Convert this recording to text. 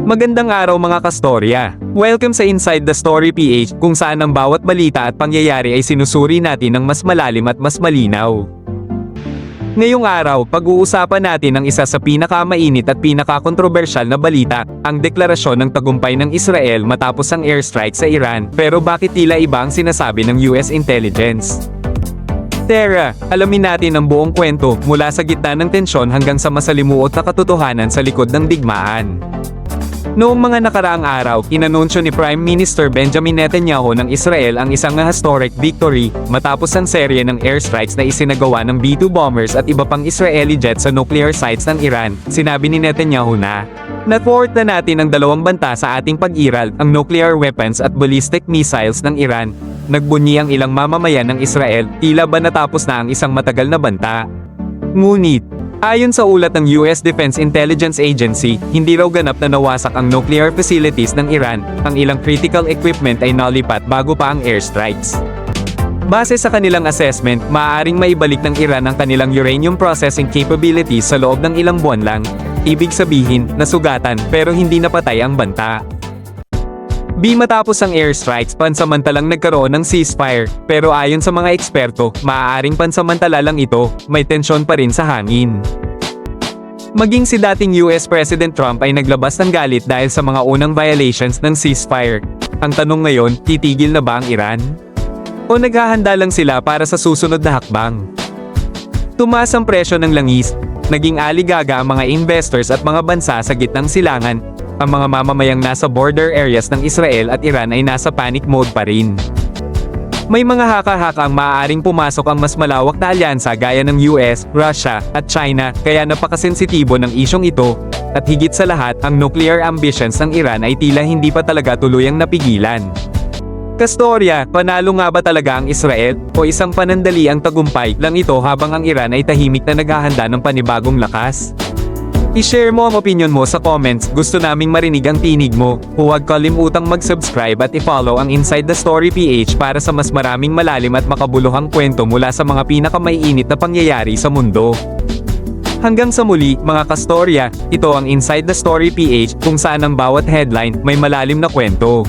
Magandang araw mga kastorya. Welcome sa Inside the Story PH, kung saan ang bawat balita at pangyayari ay sinusuri natin ng mas malalim at mas malinaw. Ngayong araw, pag-uusapan natin ang isa sa pinakamainit at pinakakontrobersyal na balita, ang deklarasyon ng tagumpay ng Israel matapos ang airstrike sa Iran. Pero bakit tila iba ang sinasabi ng US intelligence? Tara, alamin natin ang buong kwento mula sa gitna ng tensyon hanggang sa masalimuot na katotohanan sa likod ng digmaan. Noong mga nakaraang araw, inanunsyo ni Prime Minister Benjamin Netanyahu ng Israel ang isang historic victory matapos ang serye ng airstrikes na isinagawa ng B-2 bombers at iba pang Israeli jets sa nuclear sites ng Iran. Sinabi ni Netanyahu na, "Na-thwart na natin ang dalawang banta sa ating pag-iral, ang nuclear weapons at ballistic missiles ng Iran." Nagbunyi ang ilang mamamayan ng Israel, tila ba natapos na ang isang matagal na banta. Ngunit, ayon sa ulat ng US Defense Intelligence Agency, hindi raw ganap na nawasak ang nuclear facilities ng Iran, ang ilang critical equipment ay nalipat bago pa ang airstrikes. Base sa kanilang assessment, maaaring maibalik ng Iran ang kanilang uranium processing capabilities sa loob ng ilang buwan lang. Ibig sabihin, nasugatan pero hindi napatay ang banta. Matapos ang airstrikes, pansamantalang nagkaroon ng ceasefire, pero ayon sa mga eksperto, maaaring pansamantala lang ito, may tensyon pa rin sa hangin. Maging si dating US President Trump ay naglabas ng galit dahil sa mga unang violations ng ceasefire. Ang tanong ngayon, titigil na ba ang Iran? O naghahanda lang sila para sa susunod na hakbang? Tumaas ang presyo ng langis, naging aligaga ang mga investors at mga bansa sa gitnang silangan. Ang mga mamamayang nasa border areas ng Israel at Iran ay nasa panic mode pa rin. May mga haka-haka ang maaaring pumasok ang mas malawak na alyansa gaya ng US, Russia, at China, kaya napakasensitibo ng isyong ito. At higit sa lahat, ang nuclear ambitions ng Iran ay tila hindi pa talaga tuluyang napigilan. Kastorya, panalo nga ba talaga ang Israel? O isang panandaliang tagumpay lang ito habang ang Iran ay tahimik na naghahanda ng panibagong lakas? I-share mo ang opinion mo sa comments, gusto naming marinig ang tinig mo. Huwag kalimutang mag-subscribe at i-follow ang Inside the Story PH para sa mas maraming malalim at makabuluhang kwento mula sa mga pinakamaiinit na pangyayari sa mundo. Hanggang sa muli, mga kastorya, ito ang Inside the Story PH, kung saan ang bawat headline may malalim na kwento.